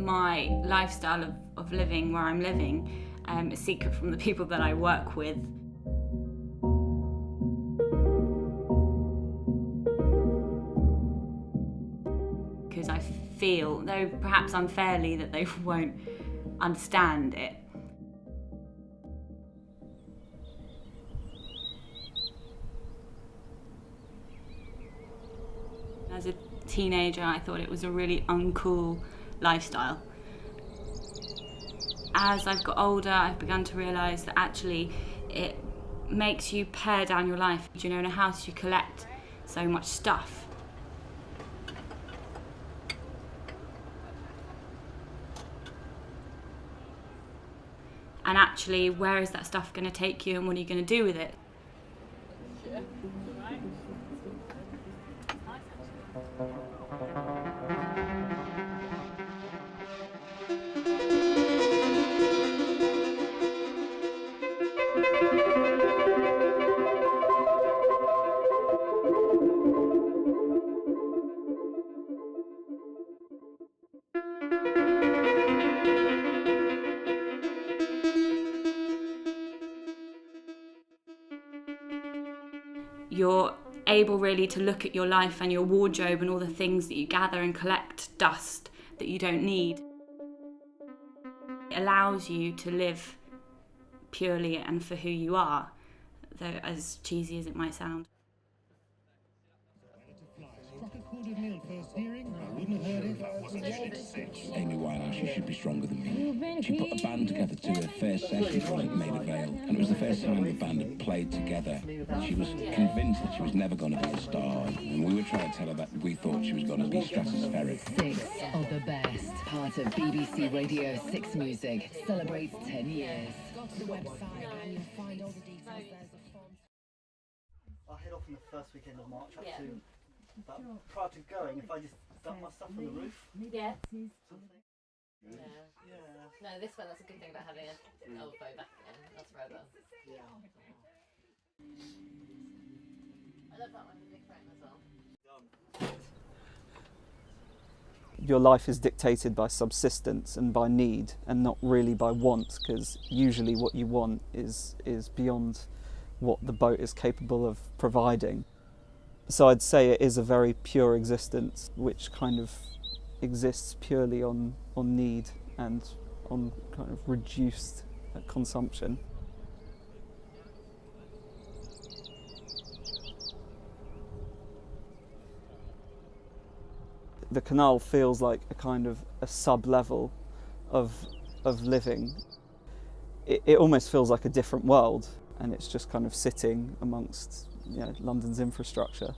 my lifestyle of living where I'm living a secret from the people that I work with. Because I feel, though perhaps unfairly, that they won't understand it. As a teenager, I thought it was a really uncool lifestyle. As I've got older, I've begun to realise that actually it makes you pare down your life. You know, in a house you collect so much stuff. And actually, where is that stuff going to take you and what are you going to do with it? Yeah. You're able really to look at your life and your wardrobe and all the things that you gather and collect dust that you don't need. It allows you to live purely and for who you are, though as cheesy as it might sound. Amy Winehouse, she should be stronger than me. She put a band together to her first session called It Made a Veil, and it was the first time the band had played together. She was convinced that she was never going to be a star, and we were trying to tell her that we thought she was going to be stratospheric. 6 of the best, part of BBC Radio 6 Music, celebrates 10 years. Go to the website and you'll find all the details. There's a form. I'll head off on the first weekend of March up to, but prior to going, if I just dump my stuff on the roof. Yeah. Something. Yeah. No, this one, that's a good thing about having an elbow back in. That's forever. Yeah. I love that one, the big frame as well. Your life is dictated by subsistence and by need and not really by want, because usually what you want is beyond what the boat is capable of providing. So I'd say it is a very pure existence which kind of exists purely on need and on kind of reduced consumption. The canal feels like a kind of a sub-level of living. It almost feels like a different world, and it's just kind of sitting amongst, you know, London's infrastructure.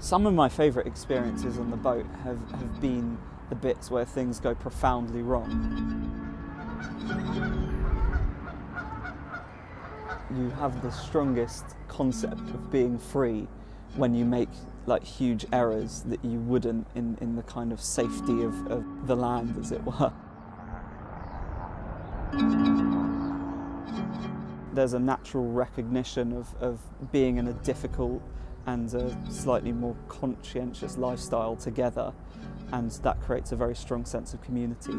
Some of my favourite experiences on the boat have been the bits where things go profoundly wrong. You have the strongest concept of being free when you make like huge errors that you wouldn't in the kind of safety of the land, as it were. There's a natural recognition of being in a difficult and a slightly more conscientious lifestyle together, and that creates a very strong sense of community.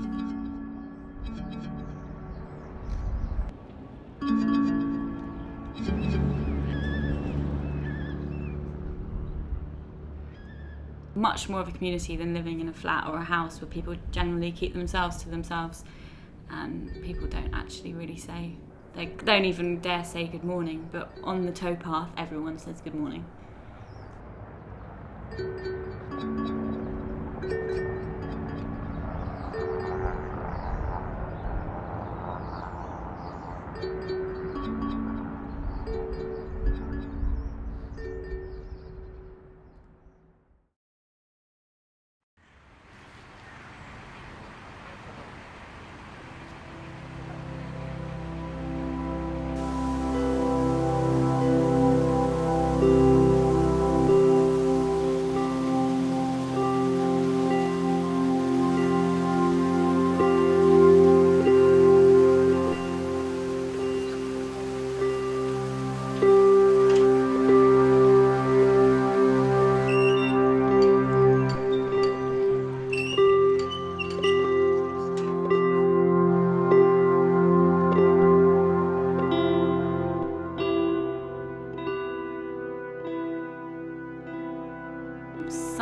Much more of a community than living in a flat or a house where people generally keep themselves to themselves, and people don't actually really say, they don't even dare say good morning, but on the towpath everyone says good morning.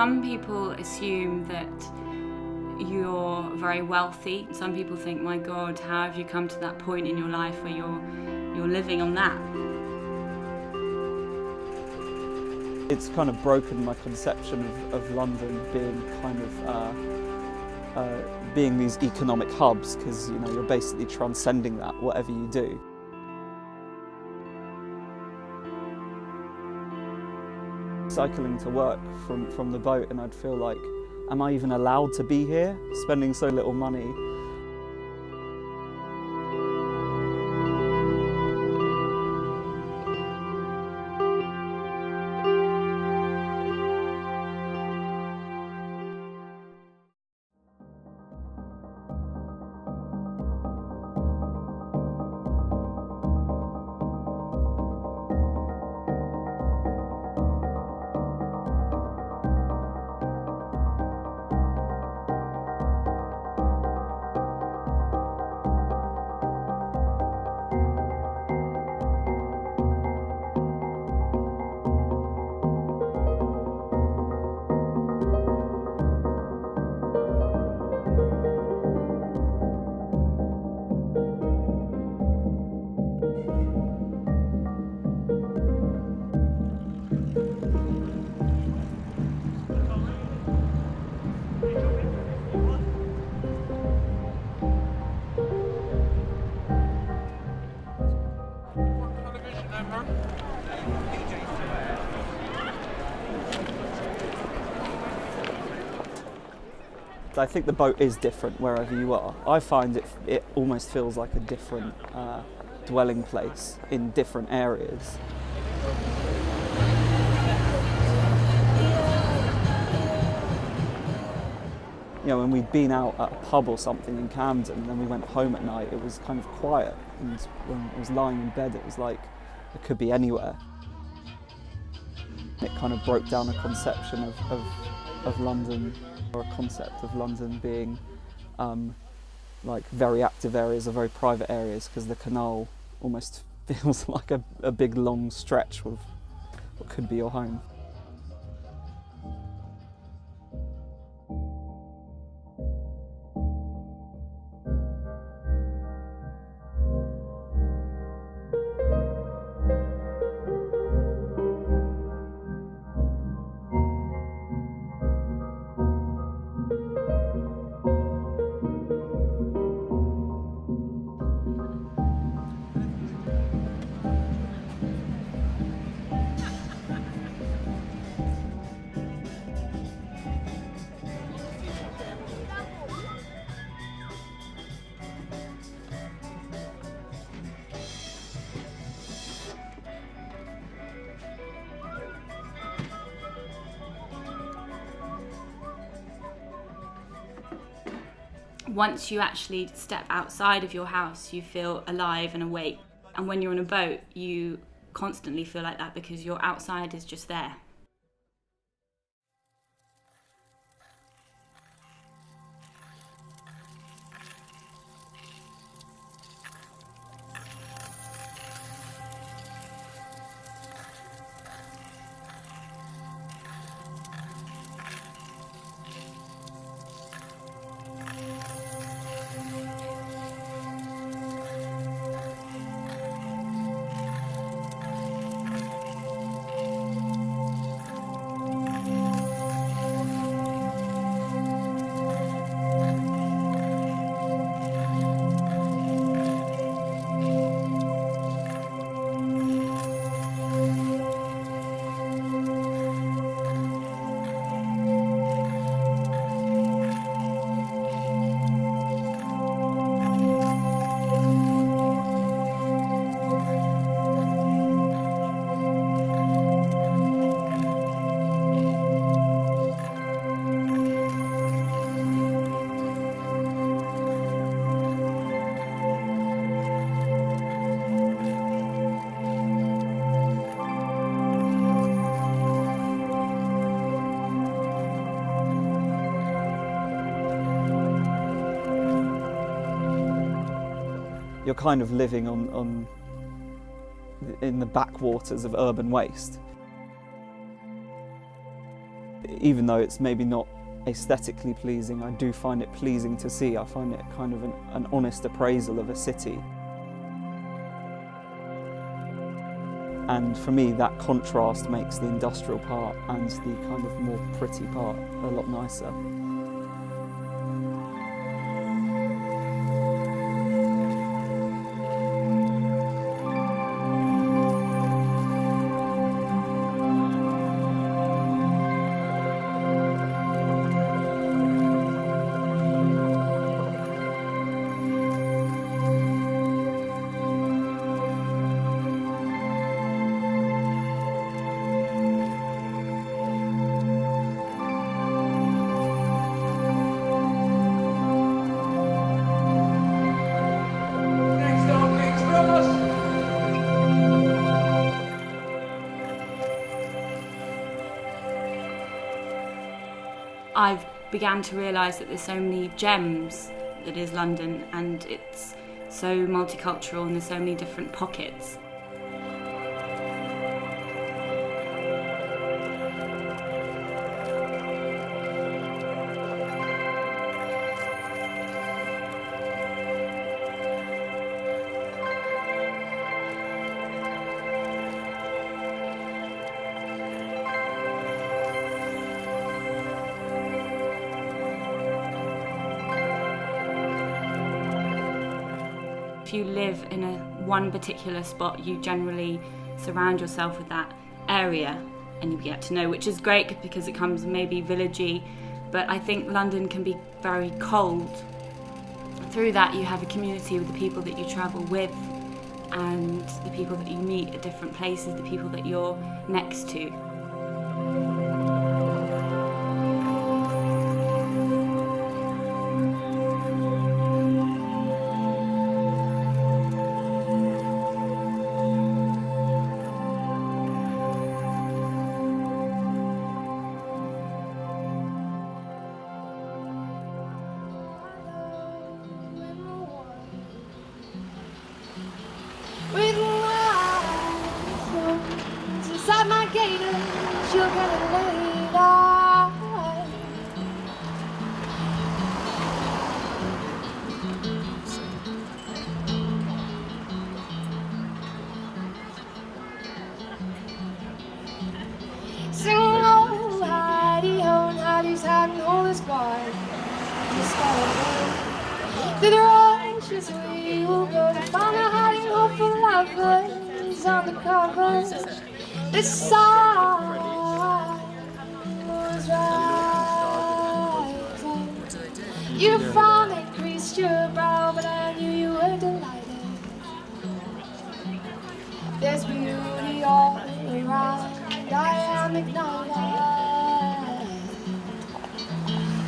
Some people assume that you're very wealthy. Some people think, my God, how have you come to that point in your life where you're living on that? It's kind of broken my conception of London being kind of being these economic hubs, because you're basically transcending that whatever you do. Cycling to work from the boat, and I'd feel like, am I even allowed to be here, spending so little money? I think the boat is different wherever you are. I find it almost feels like a different dwelling place in different areas. When we'd been out at a pub or something in Camden, and then we went home at night, it was kind of quiet, and when I was lying in bed it was like it could be anywhere. It kind of broke down a conception of London, or a concept of London being like very active areas or very private areas, because the canal almost feels like a big long stretch of what could be your home. Once you actually step outside of your house, you feel alive and awake. And when you're on a boat, you constantly feel like that because your outside is just there. You're kind of living in the backwaters of urban waste. Even though it's maybe not aesthetically pleasing, I do find it pleasing to see. I find it kind of an honest appraisal of a city. And for me, that contrast makes the industrial part and the kind of more pretty part a lot nicer. I've began to realise that there's so many gems that is London, and it's so multicultural and there's so many different pockets. If you live in one particular spot, you generally surround yourself with that area and you get to know, which is great because it comes maybe villagey, but I think London can be very cold. Through that you have a community with the people that you travel with and the people that you meet at different places, the people that you're next to. With lights inside my gator, she'll get it later. Sing oh, hidey-ho, and Heidi's hiding all his guard. Just through the rushes we will go to find a hiding hole for lovers on the cover. This song was rising. You found it creased your brow, but I knew you were delighted. There's beauty all around. I am ignited.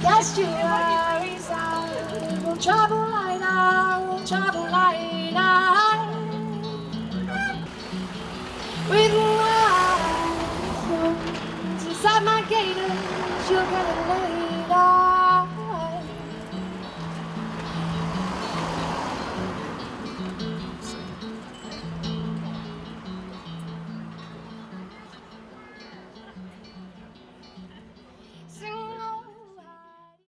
Cast your eyes out. We'll travel lighter, we'll travel lighter. With lights inside my gator, she'll get it later.